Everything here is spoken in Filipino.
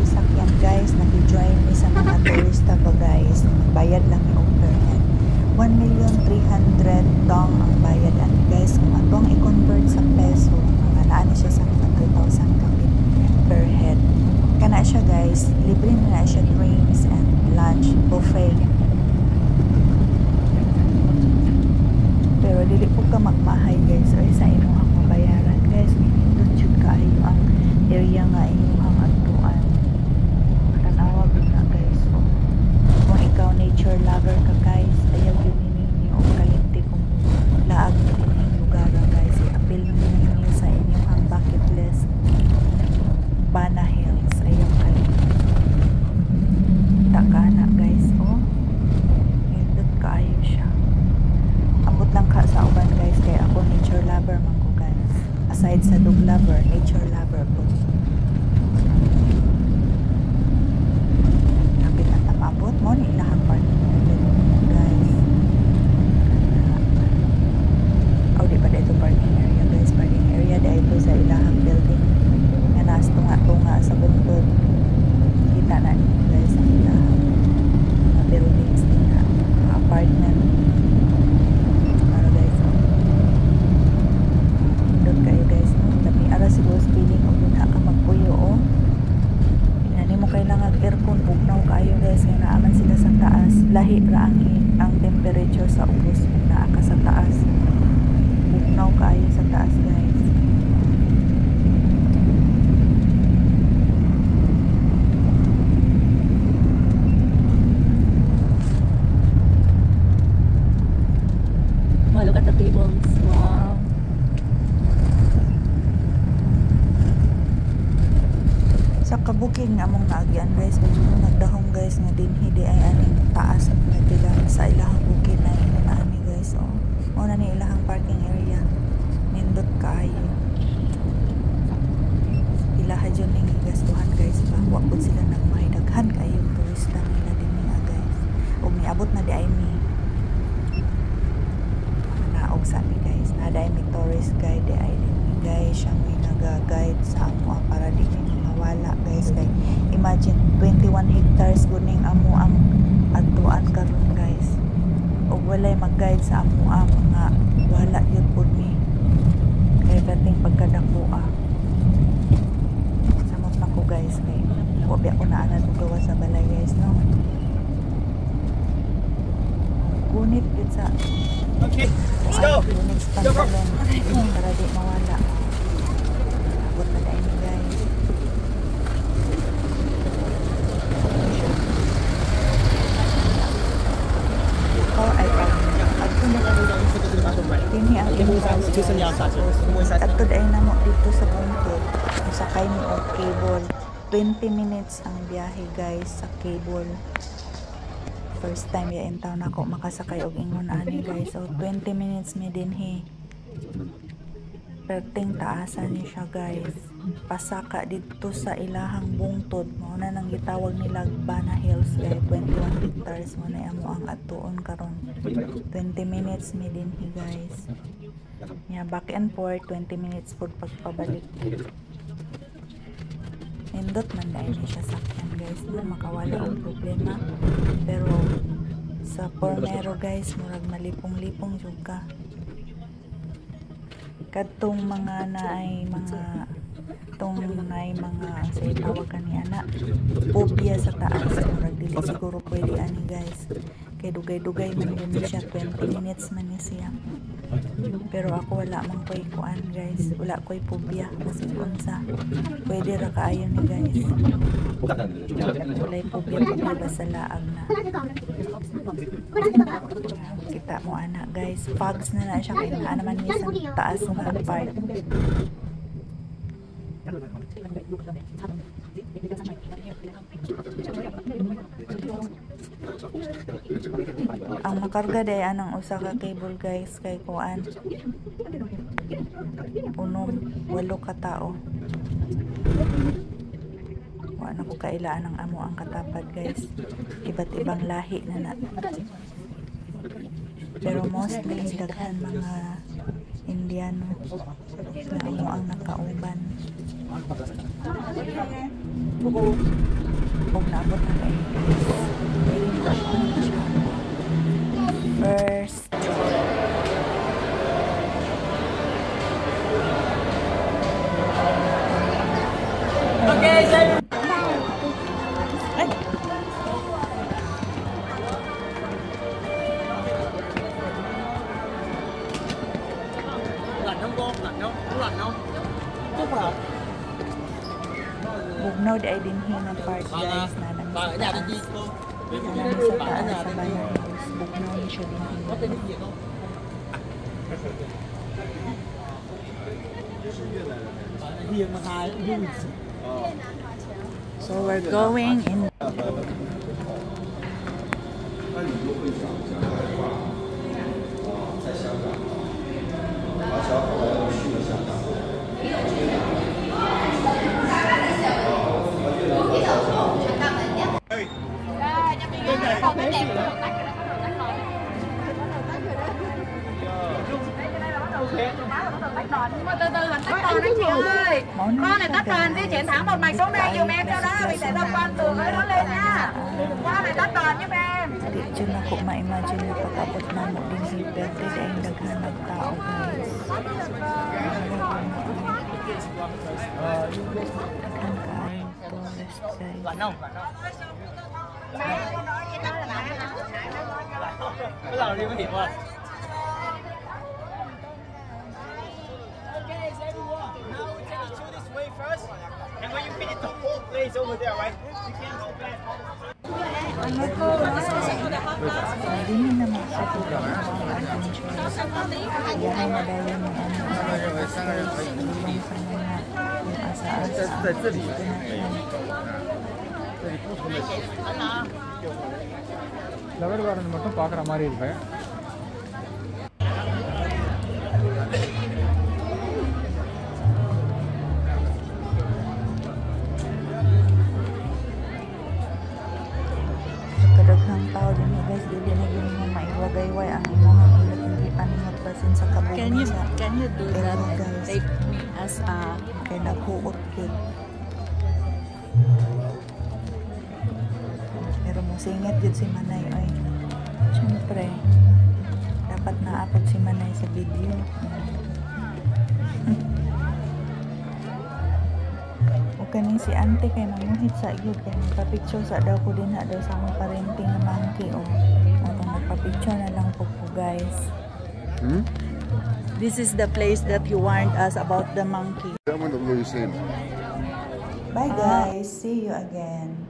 gisakyan guys, naki-join mi sa mga turista ba guys. Bayad lang yung overhead. 1,300,000 dong ang bayad ani guys. Kung atong i-convert sa peso, mga naan siya sa mga 3,000 kapit per head. Kana siya guys, libre na siya drinks and lunch buffet. Pero dili po ka magmahay guys or sa inyong mabayaran guys. Doon jud kaayo ang area nga inyong atuan. Tanawa gud na guys. So, kung ikaw nature lover ka guys, ayaw yun ninyo o kalimti kung laag na din yung lugar guys. I-appeal ninyo sa inyong bucket list. Bana Hills, ayaw kalimti. Takana guys, oh. Hindot kaayo siya. Ambot lang ka sa uban guys, kaya ako nature lover man ko guys. Aside sa dog lover, nature lover po. Kapit na tamabot mo, ni ilahang parking area guys. Oh, di pa dito parking area guys. Parking area dito sa ilahang building. Nga nas tunga-tunga sa buntod. Kita na niyo guys ang ilahang mga buildings nila, mga apartment. Para guys, doon kayo guys, dami ara siguro feeling o doon ka magpuyo o hindi mo kailangan aircon, bugnaw kayo guys, kaya naaman sila sa taas, lahi ra ang temperature sa ubos kung naa ka sa taas, bugnaw kayo sa taas guys. Look at the tables. Wow. Sa kabukid nga among naagyan guys, medyo nagdahong guys nga dinhi ay aning taas ang nagbilang sa ilahang bukid na yun ani guys. Oh, muna ni ilahang parking area. Nindot kayo. Ilaha dyan ning gastuhan guys. Wapod sila nang mahidaghan kayo turista nila din nga guys. O miabot na di ay mi sabi guys, naday may tourist guide ay din guys, siya may naga-guide sa amo para di nyo mawala guys. Kay imagine 21 hectares guning amo ang atuan karon guys, o walay mag-guide sa amo ang mga wala yun po ni kay dating pagkadakua samot na ko guys. Kay wabi ako na anan gawa sa balay guys, no? Gunit yun sa okay, let's go. Go, bro. Para di mawala. Abot na dahil guys. Or ay agto na kini ang agto dahil na mo dito sa buntod. Sakay mo og cable. 20 minutes ang biyahe guys sa cable. First time ya in town ako makasakay og ingon ani guys. So 20 minutes mi dinhi. Perting taasan ni siya guys. Pasaka dito sa ilahang bungtod mo na nang gitawag nila Bana Hills guys. 21 hectares mo na amo ang atuon karon. 20 minutes mi dinhi guys. Yeah, back and forth 20 minutes pud pagpabalik. Nindot man dahil siya sakyan guys, no? Makawala ang problema. Pero sa Pormero guys, murag malipong-lipong juga. Kadtong mga naay mga sa tawag kani ana phobia sa taas, murag dili siguro pwede ani guys. Kay dugay-dugay man yun siya, 20 minutes man ni siya. Pero ako wala mang ko'y kuan guys, wala ko'y phobia kasi unsa pwede ra kaayo ni guys, wala'y phobia basta laag na. Kita mo ana guys, fogs na siya kaya na naman niya sa taas ng part. Ang makarga day anang usa ka cable guys kay kuan unom 8 ka tao. Wa na ko kailaan ang amo ang katapad guys, iba't ibang lahi na pero mostly daghan mga Indiano na amo ang nakauban. Kung naabot na kayo guys. First Okay, sir. ay! Lạnh không cô? Lạnh không? Có lạnh không? Không phải. Bugnaw di ay dinhi na part guys na nang Bà ở nhà đi chi cô? sa taas sa bayan guys. Bugnaw ni siya dinhi. Có tên gì không? Hiền mà hài vui. So we're going in. Từ từ mình tách đòn anh chị ơi. Con này tách đòn di chuyển thẳng một mạch xuống đây giùm em cho đó. Mình sẽ thông quan từ với nó lên nha. Con này tách đòn giúp em. Dito na ko ma-imagine na pag-abot na mo din si Berte ay daghan ng tao guys. Daghan kaayo tourist guys. Lạnh không? Lạnh không? Cái nào đi mới hiểu à? Okay, everyone. Now we take it through this way first. And when you finish the whole place over there, right? You can't go back. Hindi mo naman sa tuwa ang adventure. Yahay na dahil yung tulong sa mga yung asa-asa. Dito na level garden மட்டும் பார்க்குற மாதிரி இருக்கு. kadaghang tao din guys, dili na gini nga maiwagayway ang imong ilat hindi paningot basin sa kabugan sa Can you do that Pero, and guys, take me as a kay naghuot yun. Pero musingit yun si Manay oy. Siyempre dapat naapot si Manay sa video. O kaning si Ante kay nanguhit sa iyod kay nagpa-picture sa daw ko din daw sa akong parenting na monkey o. Atong nagpa-picture na lang po guys. This is the place that you warned us about the monkey. That one the blue you seen. Bye guys, see you again.